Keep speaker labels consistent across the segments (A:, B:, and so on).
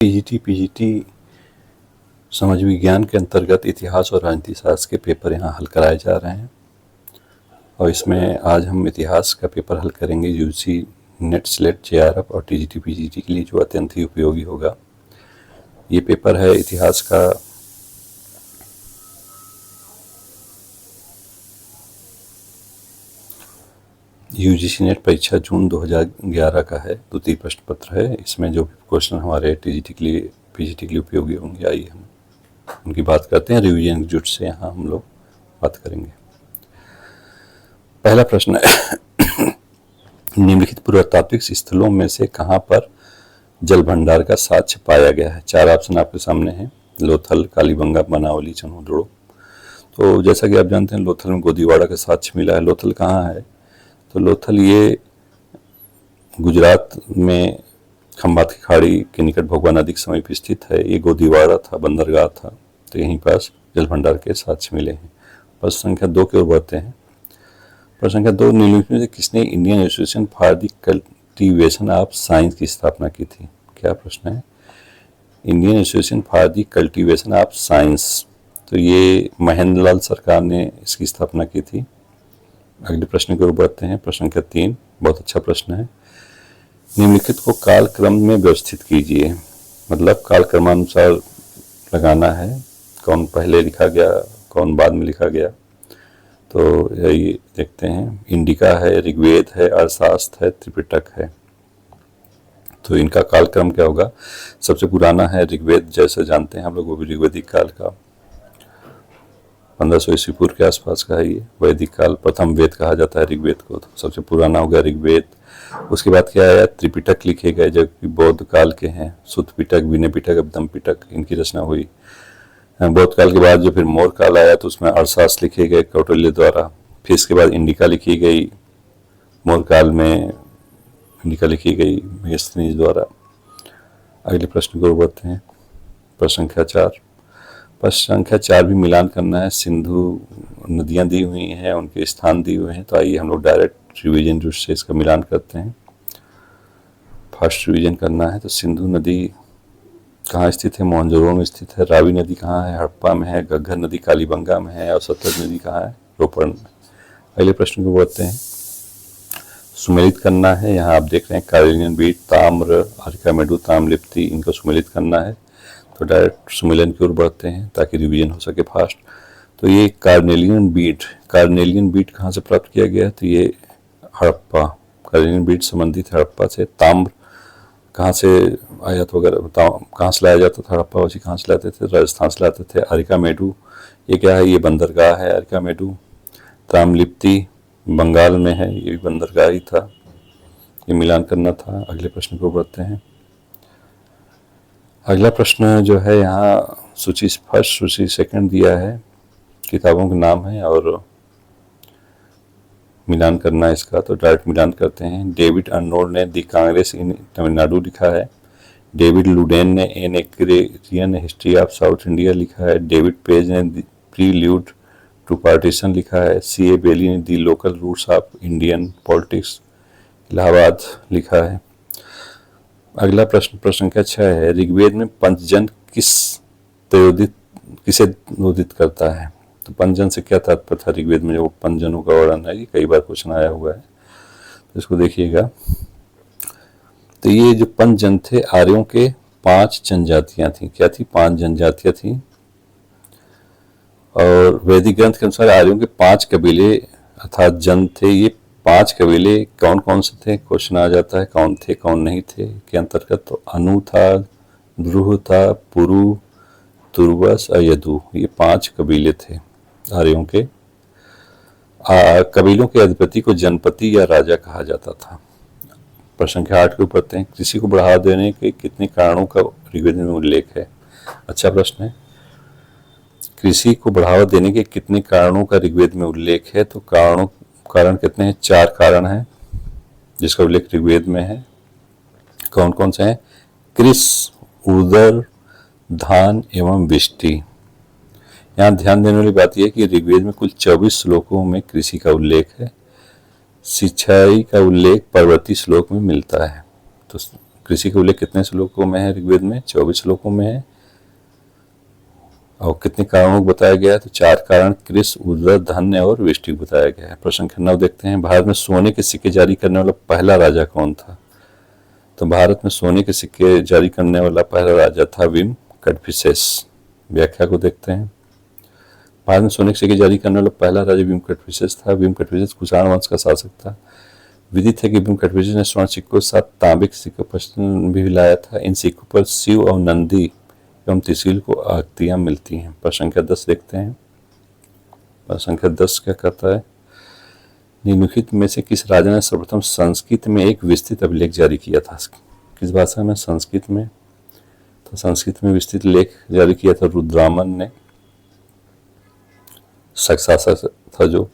A: PGT समाज विज्ञान के अंतर्गत इतिहास और राजनीति शास्त्र के पेपर यहाँ हल कराए जा रहे हैं और इसमें आज हम इतिहास का पेपर हल करेंगे यूजी नेट स्लेट जेआरएफ और टीजीटी पीजीटी के लिए, जो अत्यंत ही उपयोगी होगा। ये पेपर है इतिहास का यूजीसी नेट परीक्षा जून 2011 का है, द्वितीय प्रश्न पत्र है। इसमें जो भी क्वेश्चन हमारे टीजीटी के लिए पीजीटी के लिए उपयोगी होंगे, आइए हम उनकी बात करते हैं। रिवीजन जुट से यहाँ हम लोग बात करेंगे। पहला प्रश्न है निम्नलिखित पुरातात्विक स्थलों में से कहाँ पर जल भंडार का साक्ष्य पाया गया है। चार ऑप्शन आपके सामने हैं, लोथल, कालीबंगा, बनावली, चनोदड़ो। तो जैसा कि आप जानते हैं, लोथल में गोदीवाड़ा का साक्ष्य मिला है। लोथल कहाँ है? तो लोथल ये गुजरात में खंभात की खाड़ी के निकट भगवा नदी के समीप स्थित है। ये गोदीवाड़ा था, बंदरगाह था, तो यहीं पास जल भंडार के साक्ष्य मिले हैं। प्रश्न संख्या 2 की ओर बढ़ते हैं। प्रश्न संख्या 2, निम्नलिखित में से किसने Indian association for the cultivation of science की स्थापना की थी? क्या प्रश्न है? Indian association for the cultivation of science, तो ये महेंद्र लाल सरकार ने इसकी स्थापना की थी। अगले प्रश्न की ओर बढ़ते हैं। प्रश्न संख्या 3 बहुत अच्छा प्रश्न है। निम्नलिखित को कालक्रम में व्यवस्थित कीजिए, मतलब कालक्रमानुसार लगाना है, कौन पहले लिखा गया, कौन बाद में लिखा गया। तो ये देखते हैं, इंडिका है, ऋग्वेद है, अर्थशास्त्र है, त्रिपिटक है। तो इनका कालक्रम क्या होगा? सबसे पुराना है ऋग्वेद, जैसे जानते हैं हम लोग, वो भी ऋग्वेदिक काल का 1500 ईस्वी पूर्व के आसपास का है। ये वैदिक काल, प्रथम वेद कहा जाता है ऋग्वेद को, तो सबसे पुराना हो गया ऋग्वेद। उसके बाद क्या आया? त्रिपिटक लिखे गए, जबकि बौद्ध काल के हैं। सुत्त पिटक, विनय पिटक, अभिधम पिटक, इनकी रचना हुई। बौद्ध काल के बाद जो फिर मौर्य काल आया, तो उसमें अर्थशास्त्र लिखे गए कौटिल्य द्वारा। फिर इसके बाद इंडिका लिखी गई, मौर्य काल में इंडिका लिखी गई मेगस्थनीज द्वारा। अगले प्रश्न को बढ़ते हैं। प्रश्न संख्या 4। प्रश्न संख्या 4 भी मिलान करना है। सिंधु नदियां दी हुई हैं, उनके स्थान दिए हुए हैं। तो आइए हम लोग डायरेक्ट रिवीजन रूट से इसका मिलान करते हैं। फर्स्ट रिवीजन करना है। तो सिंधु नदी कहाँ स्थित है? मोहनजोदड़ो में स्थित है। रावी नदी कहाँ है? हड़प्पा में है। घग्गर नदी कालीबंगा में है। और सतलज नदी कहाँ है? रोपड़ में। अगले प्रश्न को बढ़ते हैं। सुमेलित करना है। यहाँ आप देख रहे हैं कार्नेलियन बीट, ताम्र, आर्किमेडू, ताम्रलिप्ति, इनको सुमेलित करना है। तो डायरेक्ट सुमेलन की ओर बढ़ते हैं ताकि रिवीजन हो सके फास्ट। तो ये कार्नेलियन बीट कहाँ से प्राप्त किया गया? तो ये हड़प्पा, कार्नेलियन बीट संबंधित हड़प्पा से। ताम्र कहाँ से आयात वगैरह, कहाँ से लाया जाता था हड़प्पा वासी, कहाँ से लाते थे? राजस्थान से लाते थे। आर्किमेडू ये क्या है? ये बंदरगाह है आर्किमेडू। ताम्रलिप्ति बंगाल में है, ये भी बंदरगाह ही था। ये मिलान करना था। अगले प्रश्न को बढ़ते हैं। अगला प्रश्न जो है, यहाँ सूची फर्स्ट, सूची सेकंड दिया है, किताबों के नाम है और मिलान करना है इसका। तो डायरेक्ट मिलान करते हैं। डेविड अर्नोल्ड ने दी कांग्रेस इन तमिलनाडु लिखा है। डेविड लुडेन ने an agrarian history of South India लिखा है। डेविड पेज ने दी प्रील्यूड टू पार्टीशन लिखा है। C.A. बेली ने the local roots of Indian politics Allahabad लिखा है। अगला प्रश्न संख्या 6 है। ऋग्वेद में पंचजन किसे नोदित करता है? तो पंचजन से क्या तात्पर्य था ऋग्वेद में? जो पंचजनों का वर्णन है, ये कई बार क्वेश्चन आया हुआ है, तो इसको देखिएगा। तो ये जो पंचजन थे, आर्यों के 5 जनजातियां थी। क्या थी? 5 जनजातियां थी। और वैदिक ग्रंथ के अनुसार आर्यों के 5 कबीले अर्थात जन थे। ये 5 कबीले कौन कौन से थे? क्वेश्चन आ जाता है, कौन थे कौन नहीं थे के अंतर्गत। तो अनु था, द्रुह था, पुरु, तुर्वस और यदु, ये 5 कबीले थे आर्यों के। कबीलों के अधिपति को जनपति या राजा कहा जाता था। प्रश्न संख्या 8 के ऊपर पढ़ते हैं। कृषि को बढ़ावा देने के कितने कारणों का ऋग्वेद में उल्लेख है? अच्छा प्रश्न है। कृषि को बढ़ावा देने के कितने कारणों का ऋग्वेद में उल्लेख है? तो कारण कितने हैं? 4 कारण हैं जिसका उल्लेख ऋग्वेद में है। कौन कौन से हैं? कृष, उदर, धान एवं वृष्टि। यहाँ ध्यान देने वाली बात यह है कि ऋग्वेद में कुल 24 श्लोकों में कृषि का उल्लेख है। सिंचाई का उल्लेख परवर्ती श्लोक में मिलता है। तो कृषि का उल्लेख कितने श्लोकों में है ऋग्वेद में? 24 श्लोकों में है। और कितने कारणों को बताया गया है? तो 4 कारण, कृषि, उर्वरक, धन्य और वृष्टि बताया गया है। प्रश्न संख्या 9 देखते हैं, भारत में सोने के सिक्के जारी करने वाला पहला राजा कौन था? तो भारत में सोने के सिक्के जारी करने वाला पहला राजा था विम कड़फिसेस। व्याख्या को देखते हैं। भारत में सोने के सिक्के जारी करने वाला पहला राजा विम कड़फिसेस था। विम कड़फिसेस कुषाण वंश का शासक था। विदित है कि विम कड़फिसेस ने स्वर्ण सिक्कों के साथ तांबे के सिक्कों भी लाया था। इन सिक्कों पर शिव और नंदी एवं त्रिशूल को आकृतियां मिलती हैं। प्रश्न संख्या 10 देखते हैं। प्रश्न संख्या 10 क्या कहता है? निम्नलिखित में से किस राजा ने सर्वप्रथम संस्कृत में एक विस्तृत अभिलेख जारी किया था? किस भाषा में? संस्कृत में। तो संस्कृत में विस्तृत लेख जारी किया था रुद्रामन ने। शासक था जो।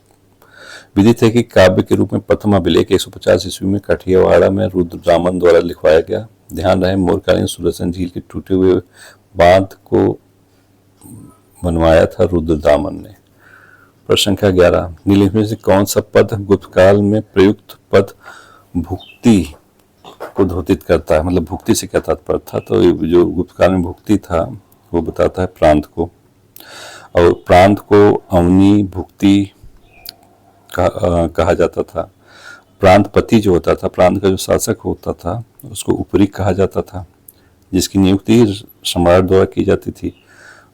A: विदित है कि काव्य के रूप में प्रथम अभिलेख 150 ईस्वी में कठियावाड़ा में रुद्रामन द्वारा लिखवाया गया। ध्यान रहे, मौर्यकालीन सुदर्शन झील के टूटे हुए बांध को बनवाया था रुद्रदामन ने। प्रश्न संख्या 11, निम्नलिखित में से कौन सा पद गुप्त काल में प्रयुक्त पद भुक्ति को द्योतित करता है? मतलब भुक्ति से क्या तात्पर्य था? तो जो गुप्त काल में भुक्ति था वो बताता है प्रांत को, और प्रांत को अवनी भुक्ति कहा जाता था। प्रांतपति जो होता था, प्रांत का जो शासक होता था, उसको उपरी कहा जाता था, जिसकी नियुक्ति सम्राट द्वारा की जाती थी।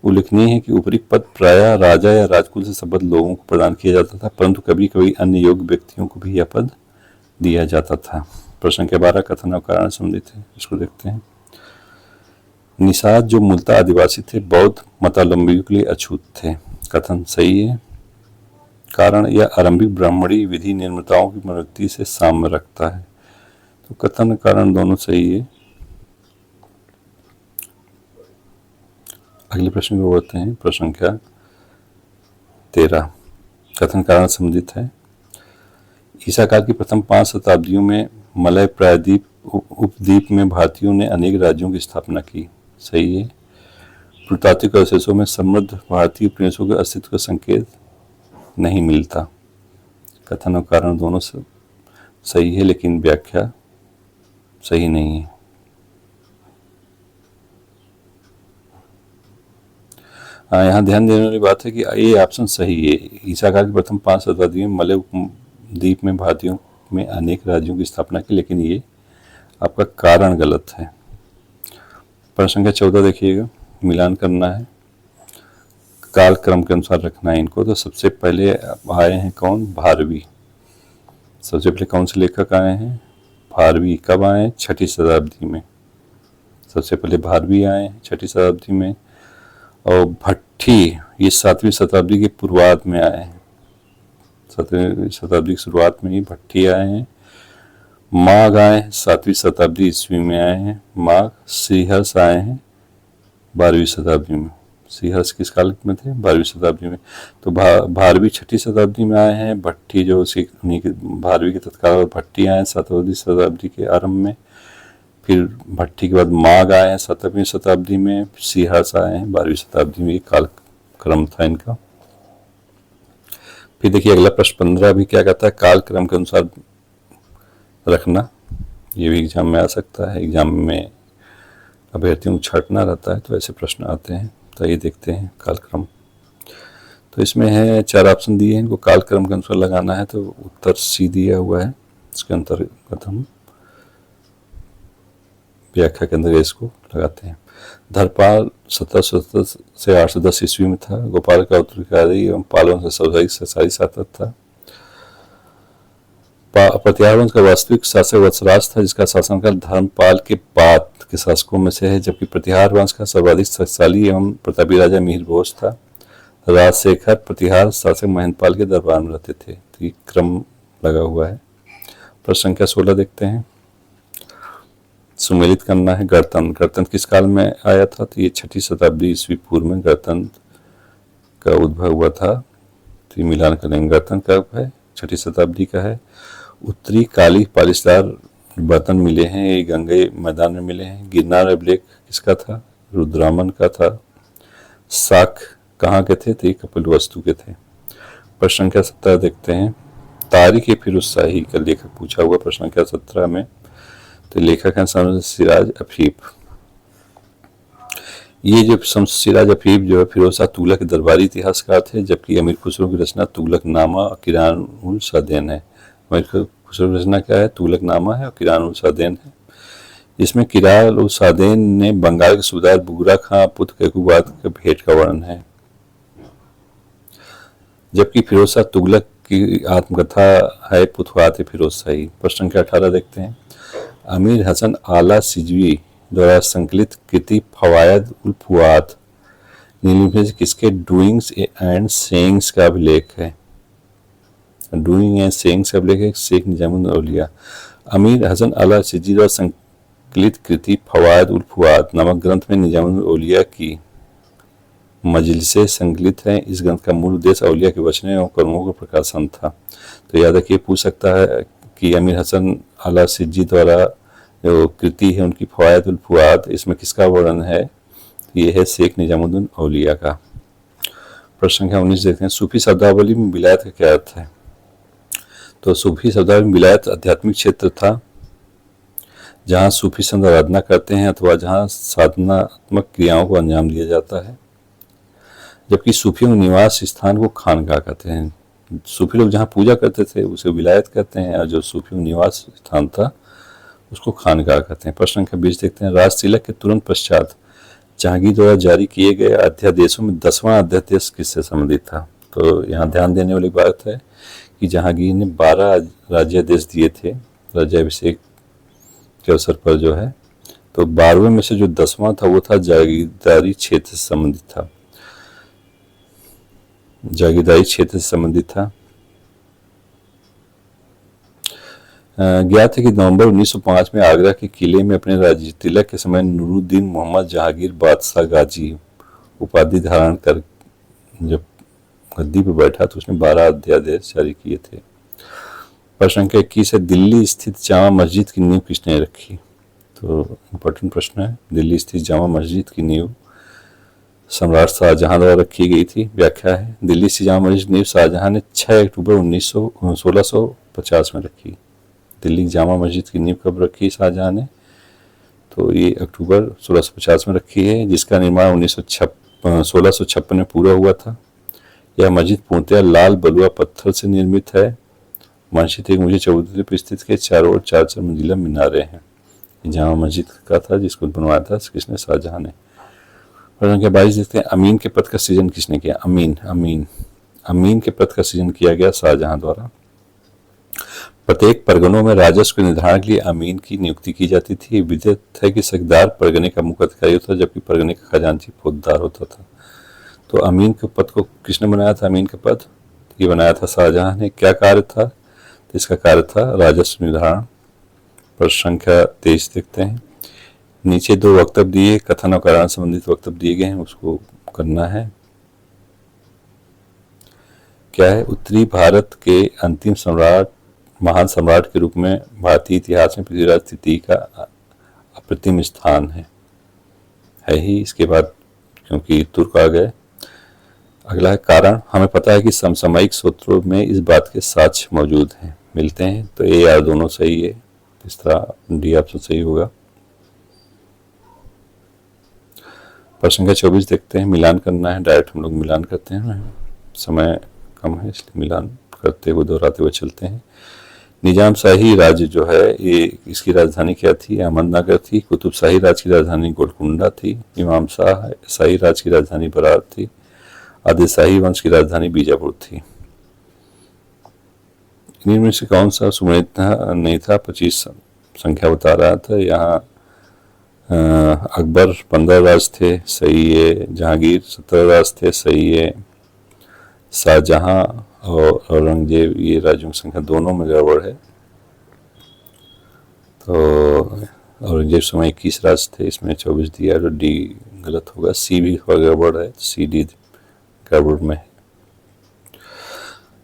A: उल्लेखनीय है कि उपरी पद प्रायः राजा या राजकुल से संबद्ध लोगों को प्रदान किया जाता था, परंतु कभी कभी अन्य योग्य व्यक्तियों को भी यह पद दिया जाता था। प्रश्न के 12 कथन और कारण संबंधित है, इसको देखते हैं। निषाद जो मूलतः आदिवासी थे, बौद्ध मतावलंबियों के लिए अछूत थे। कथन सही है। कारण, यह आरंभिक ब्राह्मणी विधि निर्माताओं की प्रवृत्ति से साम्य रखता है। तो कथन कारण दोनों सही है। अगले प्रश्न को बढ़ते हैं। प्रश्न संख्या 13 कथन कारण संबंधित है। ईसा काल की प्रथम 5 शताब्दियों में मलय प्रायद्वीप उपद्वीप में भारतीयों ने अनेक राज्यों की स्थापना की। सही है। पुरातात्विक अवशेषों में समृद्ध भारतीय उपनिवेशों के अस्तित्व का संकेत नहीं मिलता। कथन और कारण दोनों सही है, लेकिन व्याख्या सही नहीं है। यहाँ ध्यान देने वाली बात है कि ये ऑप्शन सही है। ईसा काल की प्रथम 5 शताब्दी में मलय द्वीप में भारतीयों में अनेक राज्यों की स्थापना की, लेकिन ये आपका कारण गलत है। प्रश्न संख्या 14 देखिएगा, मिलान करना है, काल क्रम के अनुसार रखना है इनको। तो सबसे पहले आए हैं कौन? भारवी। सबसे पहले कौन से लेखक आए हैं? भारवी। कब आए हैं? 6ठी शताब्दी में। सबसे पहले भारवी आए हैं 6ठी शताब्दी में, और भट्टी ये 7वीं शताब्दी के पूर्वार्ध में आए हैं। 7वीं शताब्दी की शुरुआत में ही भट्टी आए हैं। माघ आए हैं 7वीं शताब्दी ईस्वी में आए हैं माघ। श्रीहर्ष आए हैं 12वीं शताब्दी में। श्रीहर्ष किस काल में थे? 12वीं शताब्दी में। तो भारवी 6ठी शताब्दी में आए हैं। भट्टी जो उन्हीं के भारवी के तत्काल भट्टी आए हैं 7वीं शताब्दी के आरंभ में। फिर भट्टी के बाद माघ आए हैं 7वीं शताब्दी में। श्रीहर्ष आए हैं 12वीं शताब्दी में। ये कालक्रम था इनका। फिर देखिए अगला प्रश्न 15 भी क्या कहता है? काल क्रम के अनुसार रखना। ये भी एग्जाम में आ सकता है। एग्जाम में अभ्यर्थियों को छांटना रहता है, तो ऐसे प्रश्न आते हैं। तो ये देखते हैं कालक्रम। तो इसमें है 4 ऑप्शन दिए हैं, इनको कालक्रम के अनुसार लगाना है। तो उत्तर सी दिया हुआ है। इसके अंतर्गत हम व्याख्या के अंदर इसको लगाते हैं। धरपाल 1777 से 810 ईस्वी में था। गोपाल का उत्तराधिकारी एवं पालवन से ससाई शासक था। प्रतिहार वंश का वास्तविक शासक वत्सराज था, जिसका शासनकाल धर्मपाल के बाद के शासकों में से है, जबकि प्रतिहार वंश का सर्वाधिक शक्तिशाली एवं प्रतापी राजा मिहिर भोज था। राजशेखर प्रतिहार शासक महेंद्रपाल के दरबार में रहते थे। तो ये क्रम लगा हुआ है। प्रश्न संख्या 16 देखते हैं। सुमेलित करना है। गणतंत्र किस काल में आया था? तो ये 6ठी शताब्दी ईस्वी पूर्व में गणतंत्र का उद्भव हुआ था। तो ये मिलान करेंगे। गणतंत्र कब है? 6ठी शताब्दी का है। उत्तरी काली पालिशदार बर्तन मिले हैं, ये गंगे मैदान में मिले हैं। गिरनार अभिलेख किसका था? रुद्रामन का था। साख कहाँ के थे? तो ये कपिलवस्तु के थे। प्रश्न संख्या 17 देखते हैं। तारीख फिरोज शाही का लेखक पूछा हुआ प्रश्न संख्या 17 में। तो तो लेखक हैं शम्स सिराज अफीफ। ये जो शम्स सिराज अफीफ जो है फिरोज शाह तुगलक के दरबारी इतिहासकार थे, जबकि अमीर खुसरो की रचना तुगलकनामा और किरानुल सादैन है। अमीर खुसरो की रचना क्या है? तुगलकनामा है और किरानुल सादैन है। इसमें किरानुल सादैन ने बंगाल के सूबेदार बुगरा खां पुत्र कैकुबाद के भेंट का वर्णन है, जबकि फिरोज शाह तुगलक की आत्मकथा है फुतुहात फिरोज शाही। प्रश्न संख्या 18 देखते हैं। अमीर हसन आला सिजवी द्वारा संकलित कृति फवायद उल फुआद निम्नलिखित से किसके डूइंग्स एंड सेइंग्स का अभिलेख है? डूइंग एंड सेइंग्स का अभिलेख है शेख निजामुद्दीन औलिया। अमीर हसन आला सिजवी द्वारा संकलित कृति फवायद उल फुआद नामक ग्रंथ में निजामुद्दीन औलिया की मजलिसें संकलित हैं। इस ग्रंथ का मूल उद्देश्य औलिया के वचनों एवं कर्मों का प्रकाशन था। तो याद रखिए, पूछ सकता है कि अमीर हसन आला सिज्जी द्वारा जो कृति है उनकी फवायद उल फुआद, इसमें किसका वर्णन है? ये है शेख निजामुद्दीन औलिया का। प्रश्न संख्या 19 देखते हैं। सूफी शब्दावली में विलायत का क्या अर्थ है? तो सूफी शब्दावली में विलायत आध्यात्मिक क्षेत्र था जहाँ सूफी संत आराधना करते हैं अथवा जहाँ साधनात्मक क्रियाओं को अंजाम दिया जाता है, जबकि सूफियों के निवास स्थान को खानका कहते हैं। सूफी लोग जहाँ पूजा करते थे उसे विलायत कहते हैं, और जो सूफियों का निवास स्थान था उसको खानका कहते हैं। प्रश्न संख्या 20 देखते हैं। राज तिलक के तुरंत पश्चात जहांगीर द्वारा जारी किए गए अध्यादेशों में 10वां अध्यादेश किससे संबंधित था? तो यहाँ ध्यान देने वाली बात है कि जहांगीर ने 12 राज्यादेश दिए थे राज्याभिषेक के अवसर पर जो है, तो 12वें में से जो 10वां था वो था जागीरदारी क्षेत्र से संबंधित था। जागीरदारी क्षेत्र से संबंधित था। ज्ञात है कि नवंबर 1905 में आगरा के किले में अपने राज तिलक के समय नूरुद्दीन मोहम्मद जहांगीर बादशाह गाजी उपाधि धारण कर जब गद्दी पर बैठा तो उसने 12 अध्यादेश जारी किए थे। प्रश्न संख्या 21 है। दिल्ली स्थित जामा मस्जिद की नींव किसने रखी? तो इम्पोर्टेंट प्रश्न है। दिल्ली स्थित जामा मस्जिद की नींव सम्राट शाहजहां द्वारा रखी गई थी। व्याख्या है। दिल्ली स्थित जामा मस्जिद नींव शाहजहां ने 6 अक्टूबर 1650 में रखी। दिल्ली जामा मस्जिद की नींव कब रखी शाहजहां ने? तो ये अक्टूबर 1650 में रखी है, जिसका निर्माण 1656 में पूरा हुआ था। यह मस्जिद पूर्णतः लाल बलुआ पत्थर से निर्मित है। मस्जिद एक मुझे चबूतरे पर स्थित के चारों ओर 4 मंजिला मीनारे हैं। जामा मस्जिद का था जिसको बनवाया था किसने? शाहजहां ने। प्रश्न के 22 देखते हैं। अमीन के पद का सृजन किसने किया? अमीन के पद का सृजन किया गया शाहजहां द्वारा। प्रत्येक परगनों में राजस्व के निर्धारण के लिए अमीन की नियुक्ति की जाती थी। विदित है कि सरदार परगने का मुख्य अधिकारी होता था, जबकि परगने का खजांची फौजदार होता था। तो अमीन के पद को किसने बनाया था? अमीन का पद ये बनाया था शाहजहां ने। क्या कार्य था? तो इसका कार्य था राजस्व निर्धारण। प्रश्न संख्या 23 देखते हैं। नीचे 2 वक्तव्य दिए, कथन और कारण संबंधित वक्तव्य दिए गए हैं, उसको करना है। क्या है? उत्तरी भारत के अंतिम सम्राट महान सम्राट के रूप में भारतीय इतिहास में पृथ्वीराज तृतीय का अप्रतिम स्थान है ही। इसके बाद क्योंकि तुर्क आ गए। अगला है कारण। हमें पता है कि समसामयिक सूत्रों में इस बात के साक्ष्य मौजूद हैं। मिलते हैं। तो ए आर दोनों सही है, इस तरह डी ऑप्शन सही होगा। प्रश्न संख्या 24 देखते हैं। मिलान करना है, डायरेक्ट हम लोग मिलान करते हैं, समय कम है इसलिए मिलान करते हुए दोहराते हुए चलते हैं। निजाम शाही राज्य जो है ये इसकी राजधानी क्या थी? अहमदनगर थी। कुतुब शाही राज की राजधानी गोलकुंडा थी। इमाम शाह शाही राज की राजधानी बरार थी। आदिल शाही वंश की राजधानी बीजापुर थी। इनमें से कौन सा सुमेलित नहीं था? 25 संख्या बता रहा था। यहाँ अकबर 15 राज थे, सही है। जहांगीर 17 राज थे, सही है। शाहजहां और औरंगजेब ये राज्यों की संख्या दोनों में गड़बड़ है। तो औरंगजेब समय 21 राज थे, इसमें 24 दिया, तो डी गलत होगा। सी भी गड़बड़ है, सी डी गड़बड़ में है।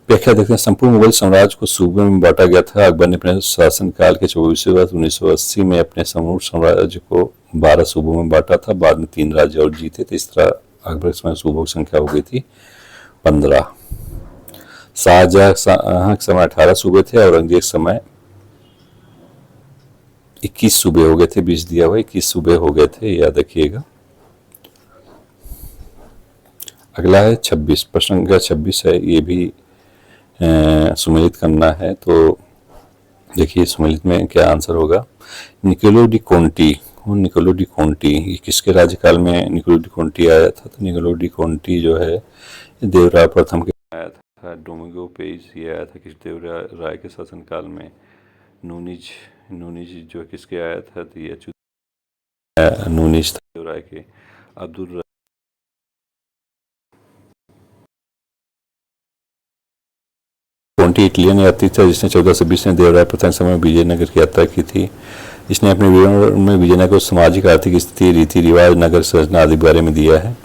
A: व्याख्या देखते हैं। संपूर्ण मुगल साम्राज्य को सूबे में बांटा गया था। अकबर ने अपने शासनकाल के 24वें वर्ष 1980 में अपने समूह साम्राज्य को 12 सूबों में बांटा था। बाद में 3 राज्य और जीते थे। इस तरह अकबर के समय सूबों की संख्या हो गई थी 15। शाहजहां के समय 18 सूबे थे। औरंगजेब के समय 21 सूबे हो गए थे, 20 दिया हुआ, 21 सूबे हो गए थे, याद रखिएगा। अगला है 26, प्रश्न संख्या 26 है, ये भी सुमेलित करना है। तो देखिए सुमेलित में क्या आंसर होगा। Niccolo de Conti, Niccolo de Conti ये किसके राज्यकाल में निकोलो डी कोंटी आया था? तो निकोलो डी कोंटी जो है देवराय प्रथम के आया था। डोमिंगो पेज ये आया था किस देवराय के शासनकाल में। नूनिज जो किसके आया था? तो ये नूनिज था देवराय के। अब्दुल कोंटी इटलियन यात्री था जिसने 1420 में देवराय प्रथम समय विजयनगर की यात्रा की थी। इसने अपने विवरण में विजयनगर को सामाजिक आर्थिक स्थिति, रीति रिवाज, नगर संरचना आदि बारे में दिया है।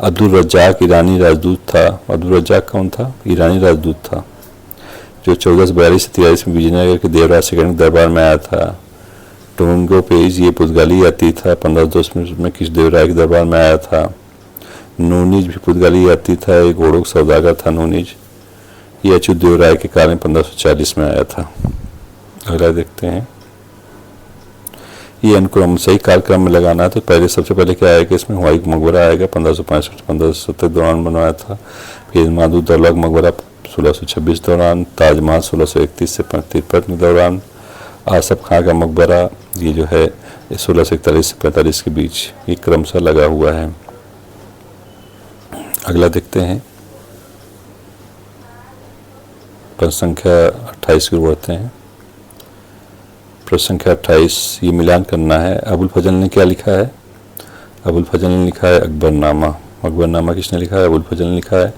A: अब्दुल रज्जाक ईरानी राजदूत था। अब्दुल रज्जाक कौन था? ईरानी राजदूत था जो 1442 से 43 में विजयनगर के देवराय सेकंड दरबार में आया था। डोमिंगो पेज ये पुर्तगाली यात्री था, 1510 में किस देवराय के दरबार में आया था। नूनिज भी पुर्तगाली यात्री था, एक घोड़ों का सौदागर था नूनिज। ये अच्युत देवराय के काल में 1540 में आया था। अगला देखते हैं, ये अनुक्रम सही कालक्रम में लगाना है। तो पहले सबसे पहले क्या आएगा इसमें? हुमायूं का मकबरा आएगा, 1565-1570 के दौरान बनवाया था। फिर माधव दौला का मकबरा 1626 दौरान, ताजमहल 1631 से 53 के दौरान, आसफ खां का मकबरा ये जो है 1641 से 45 के बीच, ये क्रमशः लगा हुआ है। अगला देखते हैं, प्रश्न संख्या 28 की ओर बढ़ते हैं। प्रश्न संख्या 28 ये मिलान करना है। अबुल फजल ने क्या लिखा है? अबुल फजल ने लिखा है अकबरनामा। अकबरनामा किसने लिखा है? अबुल फजल ने लिखा है।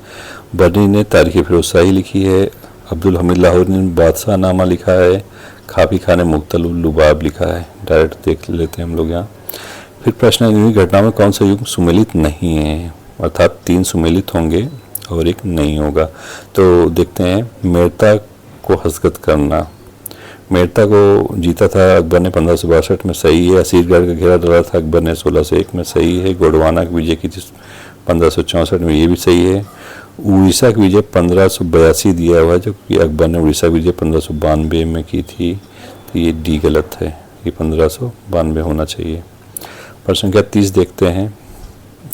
A: बर्नी ने तारीख फिरोजशाही लिखी है। अब्दुल हमीद लाहौरी ने बादशाह नामा लिखा है। खाफी खान ने मुख्तलिफ लुबाब लिखा है। डायरेक्ट देख लेते हैं हम लोग यहाँ। फिर प्रश्न है, इन्हीं घटना में कौन सा युग सुमेलित नहीं है? अर्थात 3 सुमेलित होंगे और 1 नहीं होगा। तो देखते हैं, मेड़ता को हस्तगत करना। मेड़ता को जीता था अकबर ने 1562 में, सही है। असीरगढ़ का घेरा डाला था अकबर ने 1601 में, सही है। गोंडवाना की विजय की थी 1564 में, ये भी सही है। उड़ीसा की विजय 1582 दिया हुआ है, जो कि अकबर ने उड़ीसा की विजय 1592 में की थी। तो ये डी गलत है, ये 1592 होना चाहिए। प्रश्न संख्या 30 देखते हैं,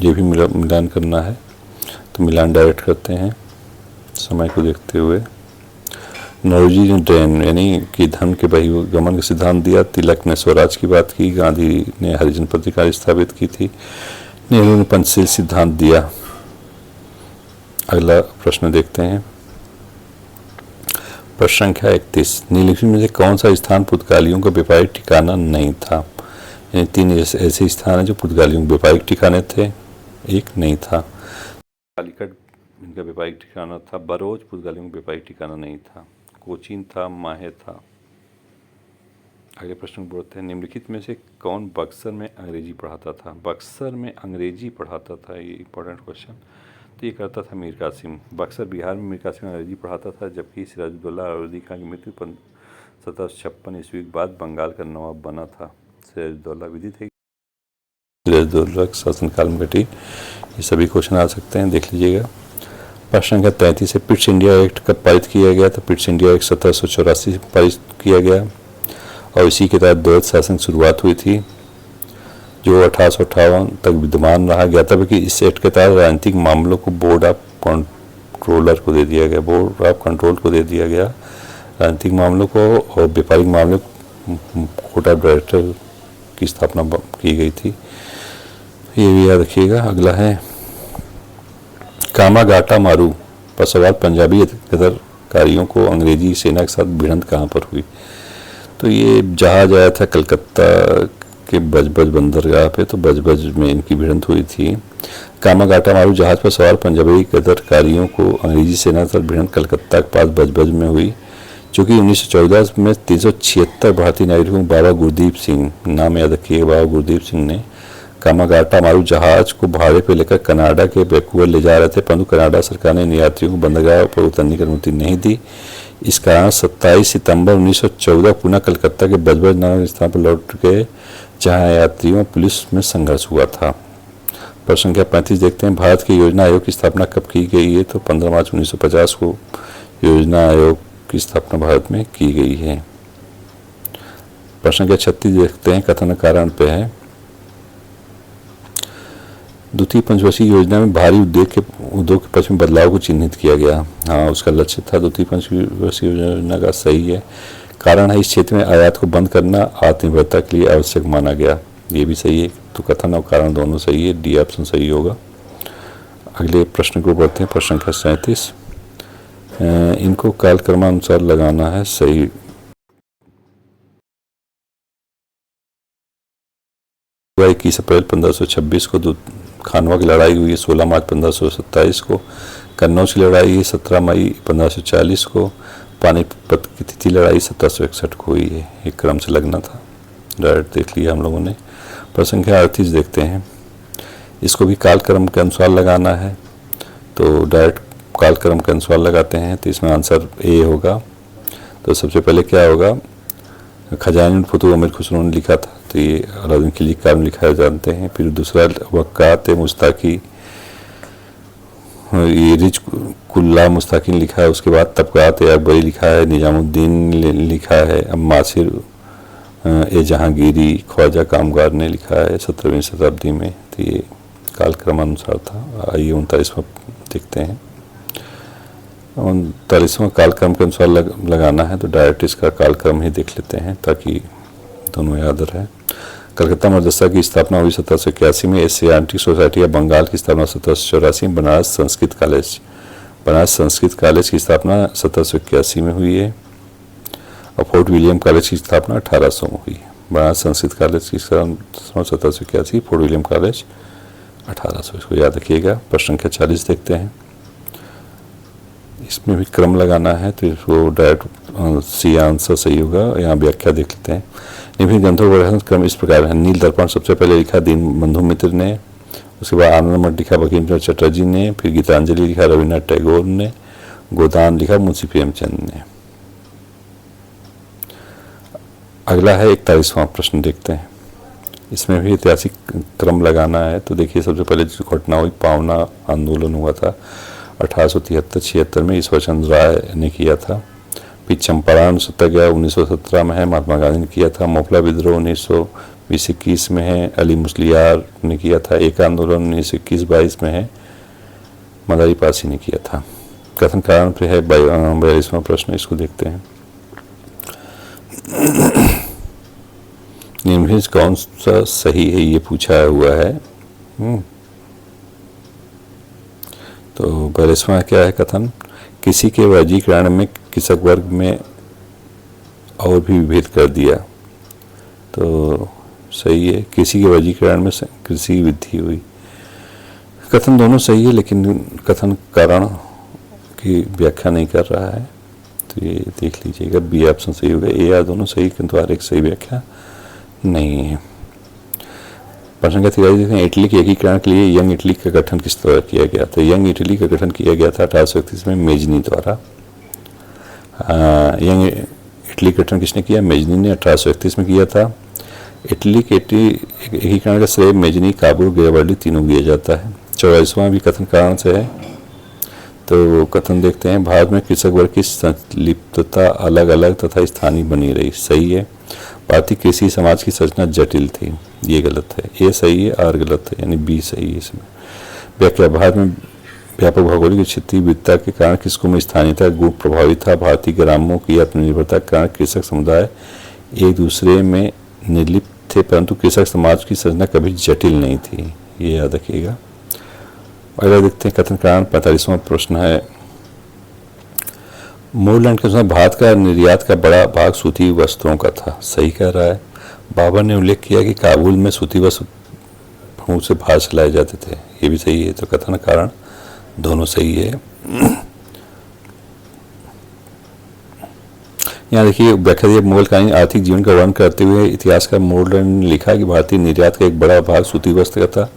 A: ये भी मिलान करना है। तो मिलान डायरेक्ट करते हैं समय को देखते हुए। नौरोजी ने ड्रेन यानी कि धन के बहिर्गमन का सिद्धांत दिया। तिलक ने स्वराज की बात की। गांधी ने हरिजन पत्रिका स्थापित की थी। नेहरू ने पंचशील सिद्धांत दिया। अगला प्रश्न देखते हैं, प्रश्न संख्या 31। निम्नलिखित में से कौन सा स्थान पुर्तगालियों का व्यापारिक ठिकाना नहीं था? यानी 3 ऐसे स्थान हैं जो पुर्तगालियों के व्यापारिक ठिकाने थे, 1 नहीं था। कालीकट इनका व्यापारिक ठिकाना था। बरोज पुर्तगालियों का व्यापारिक ठिकाना नहीं था। कोचीन था, माहे था। अगले प्रश्न बोलते हैं, निम्नलिखित में से कौन बक्सर में अंग्रेजी पढ़ाता था? बक्सर में अंग्रेजी पढ़ाता था, ये इंपॉर्टेंट क्वेश्चन। तो ये करता था मीर कासिम। बक्सर बिहार में मीर कासिम अंग्रेजी पढ़ाता था, जबकि सिराजुद्दौला अवधी खान की मृत्यु 1756 ईस्वी के बाद बंगाल का नवाब बना था। सिराजुद्दौला विधि थे, सिराजुद्दौला शासनकाल में घटी। ये सभी क्वेश्चन आ सकते हैं, देख लीजिएगा। प्रश्न संख्या 33 से पिट्स इंडिया एक्ट कब पारित किया गया? तो पिट्स इंडिया एक्ट 1784 से पारित किया गया और इसी के तहत द्वैत शासन की शुरुआत हुई थी, जो 1858 तक विद्यमान रहा गया था। कि इस एक्ट के तहत राजनीतिक मामलों को बोर्ड ऑफ कंट्रोलर को दे दिया गया, बोर्ड ऑफ कंट्रोल को दे दिया गया राजनीतिक मामलों को, और व्यापारिक मामलों कोर्ट ऑफ डायरेक्टर की स्थापना की गई थी। ये भी याद रखिएगा। अगला है, कामागाटा मारू पर सवाल पंजाबी गदरकारियों को अंग्रेजी सेना के साथ भिड़ंत कहाँ पर हुई? तो ये जहाज आया था कलकत्ता के बजबज बंदरगाह पे, तो बजबज में इनकी भिड़ंत हुई थी। कामागाटा मारू जहाज पर सवार पंजाबी गदरकारियों को अंग्रेजी सेना के साथ भिड़ंत कलकत्ता के पास बजबज में हुई, जो कि 1914 में 376 भारतीय नागरिकों बाबा गुरदीप सिंह, नाम याद रखिए, बाबा गुरदीप सिंह ने कामागाटा मारू जहाज को भाड़े पे लेकर कनाडा के वैंकूवर ले जा रहे थे, परंतु कनाडा सरकार ने यात्रियों को बंदरगाह पर उतरने की अनुमति नहीं दी। इस कारण 27 सितंबर 1914 पुनः कलकत्ता के बजबज नामक स्थान पर लौट गए, जहां यात्रियों पुलिस में संघर्ष हुआ था। प्रश्न संख्या 35 देखते हैं, भारत के योजना आयोग की स्थापना कब की गई है? तो 15 मार्च 1950 को योजना आयोग की स्थापना भारत में की गई है। प्रश्न संख्या 36 देखते हैं, कथन कारण पे है। द्वितीय पंचवर्षीय योजना में भारी उद्योग के पक्ष में बदलाव को चिन्हित किया गया। हाँ, उसका लक्ष्य था द्वितीय पंचवर्षीय योजना का, सही है। कारण है इस क्षेत्र में आयात को बंद करना आत्मनिर्भरता के लिए आवश्यक माना गया, ये भी सही है। तो कथन और कारण दोनों सही है, डी ऑप्शन सही होगा। अगले प्रश्न को बढ़ते हैं, प्रश्न संख्या 37। इनको कालक्रमानुसार लगाना है, सही। हुआ 21 अप्रैल 1526 को खानवा की लड़ाई हुई है, 16 मार्च 1527 को कन्नौज की लड़ाई है, 17 मई 1540 को पानीपत की तिथि लड़ाई 1761 को हुई है। एक क्रम से लगना था, डायरेक्ट देख लिया हम लोगों ने। प्रश्न संख्या 38 देखते हैं, इसको भी कालक्रम के अनुसार लगाना है, तो डायरेक्ट कालक्रम के अनुसार लगाते हैं। तो इसमें आंसर ए होगा। तो सबसे पहले क्या होगा, खजानी फतू अमीर खुसरो ने लिखा था, तो ये अलाउद्दीन खिलजी के काल में लिखा है, जानते हैं। फिर दूसरा वक़ात मुस्ताकी, ये रिज कुल्ला मुस्ताकी ने लिखा है। उसके बाद तबकात अकबरी लिखा है, निजामुद्दीन ने लिखा है, अम्मासिर ए जहांगीरी, ख्वाजा कामगार ने लिखा है 17वीं शताब्दी में। तो ये कालक्रमानुसार था। आइए 39वां देखते हैं। 39वां कालक्रम के अनुसार लगाना है, तो डायरेक्ट इसका कालक्रम ही देख लेते हैं ताकि दोनों याद रहे। कलकत्ता मदरसा की स्थापना हुई 1781 में। एशियाटिक सोसाइटी ऑफ बंगाल की स्थापना 1784 में। बनारस संस्कृत कॉलेज की स्थापना 1781 में हुई है। और फोर्ट विलियम कॉलेज की स्थापना 1800 में हुई है। बनारस संस्कृत कॉलेज की स्थापना 1781, फोर्ट विलियम कॉलेज 1800, इसको याद रखिएगा। प्रश्न संख्या 40 देखते हैं, इसमें भी क्रम लगाना है, तो इसको डायरेक्ट सी आंसर सही होगा। यहाँ व्याख्या देख लेते हैं। निम्न ग्रंथों का क्रम इस प्रकार है। नील दर्पण सबसे पहले लिखा दीनबंधु मित्र ने, उसके बाद आनंद मठ लिखा बंकिम चंद्र चटर्जी ने, फिर गीतांजलि लिखा रविन्द्रनाथ टैगोर ने, गोदान लिखा मुंशी प्रेमचंद ने। अगला है 41वां प्रश्न देखते हैं, इसमें भी ऐतिहासिक क्रम लगाना है। तो देखिए, सबसे पहले जो घटना हुई, पावना आंदोलन हुआ था 1873-76 में, ईश्वर चंद्र राय ने किया था। फिर चंपारण सत्याग्रह 1917 में है, महात्मा गांधी ने किया था। मोपला विद्रोह 1920-21 में है, अली मुस्लियार ने किया था। एक आंदोलन 1921-22 में है, मदारी पासी ने किया था। कथन कारण पे है 42वां प्रश्न, इसको देखते हैं। निम्न में कौन सा सही है, ये पूछा हुआ है। तो 42वां क्या है कथन, किसी के वर्गीकरण में कृषक वर्ग में और भी विभेद कर दिया। तो सही है, किसी के वर्गीकरण में कृषि वृद्धि हुई। कथन दोनों सही है, लेकिन कथन कारण की व्याख्या नहीं कर रहा है, तो ये देख लीजिएगा। बी ऑप्शन सही होगा। ए या दोनों सही, किंतु हर एक सही व्याख्या नहीं है। प्रश्न का 43 देखें, इटली के एकीकरण के लिए यंग इटली का गठन किस तरह किया गया था। यंग इटली का गठन किया गया था 1831 में मेजनी द्वारा। यंग इटली का गठन किसने किया, मेजनी ने 1831 में किया था। इटली के एकीकरण का श्रेय मेजनी, काबुल, गेराबल्डी तीनों दिया जाता है। 44वां भी कथन कारण से है, तो कथन देखते हैं। भारत में कृषक वर्ग की संलिप्तता अलग अलग तथा स्थानीय बनी रही, सही है। भारतीय कृषि समाज की संरचना जटिल थी, ये गलत है। ए सही है, आर गलत है, यानी बी सही है इसमें। व्याख्या, भारत में व्यापक भौगोलिक क्षेत्रीय विविधता के कारण कृषकों में स्थानीयता गुण प्रभावित था। भारतीय ग्रामों की आत्मनिर्भरता के कारण कृषक समुदाय एक दूसरे में निर्लिप्त थे, परंतु कृषक समाज की संरचना कभी जटिल नहीं थी, ये याद रखिएगा। अगला देखते हैं कथन कारण 45वां प्रश्न है। मूरलैंड के अनुसार भारत का निर्यात का बड़ा भाग सूती वस्त्रों का था, सही कह रहा है। बाबर ने उल्लेख किया कि काबुल में सूती वस्त्र से बाहर चलाए जाते थे, ये भी सही है। तो कथन कारण दोनों सही है। यहाँ देखिए व्याख्या दी, मुगलकालीन आर्थिक जीवन का वर्णन करते हुए इतिहासकार मूरलैंड ने लिखा कि भारतीय निर्यात का एक बड़ा भाग सूती वस्त्र का था।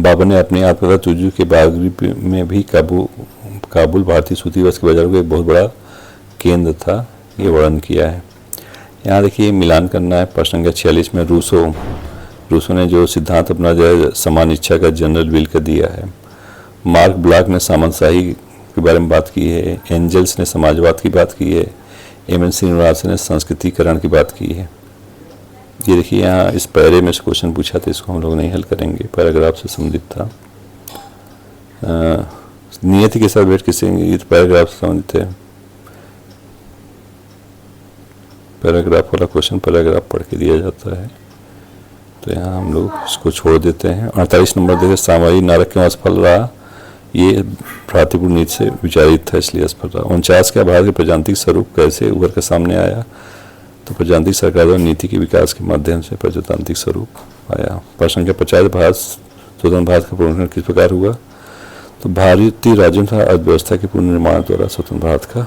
A: बाबर ने अपनी आत्मकथा तुजू के बागरी में भी काबुल भारतीय सूती वस्त्र के बाजारों का एक बहुत बड़ा केंद्र था, ये वर्णन किया है। यहाँ देखिए मिलान करना है। प्रश्न संख्या 46 में रूसो ने जो सिद्धांत अपना जो समान इच्छा का जनरल विल का दिया है। मार्क ब्लॉक ने सामंतशाही के बारे में बात की है। एंजल्स ने समाजवाद की बात की है। एम.एन. श्रीनिवासन ने संस्कृतिकरण की बात की है। ये देखिए यहाँ इस पैरे में से क्वेश्चन पूछा था, इसको हम लोग नहीं हल करेंगे, पैराग्राफ से संबंधित था। नियति के साथ बैठ किसे, ये तो पैराग्राफ से संबंधित है। पैराग्राफ वाला क्वेश्चन पैराग्राफ पढ़ के दिया जाता है, तो यहाँ हम लोग इसको छोड़ देते हैं। 48 नंबर देखिए, सामयिक नारक क्यों असफल रहा, ये भ्रातृपूर्ण नीति से विचारित था इसलिए असफल रहा। 49 का भारत के प्रजातांत्रिक स्वरूप कैसे उभर कर सामने आया, तो प्रजातांत्रिक सरकार और नीति के विकास के माध्यम से प्रजातांत्रिक स्वरूप आया। प्रश्न संख्या 50, भारत स्वतंत्र भारत का पुनर्गठन किस प्रकार हुआ, तो भारतीय राजतंत्र अर्थव्यवस्था के पुनर्निर्माण द्वारा स्वतंत्र भारत का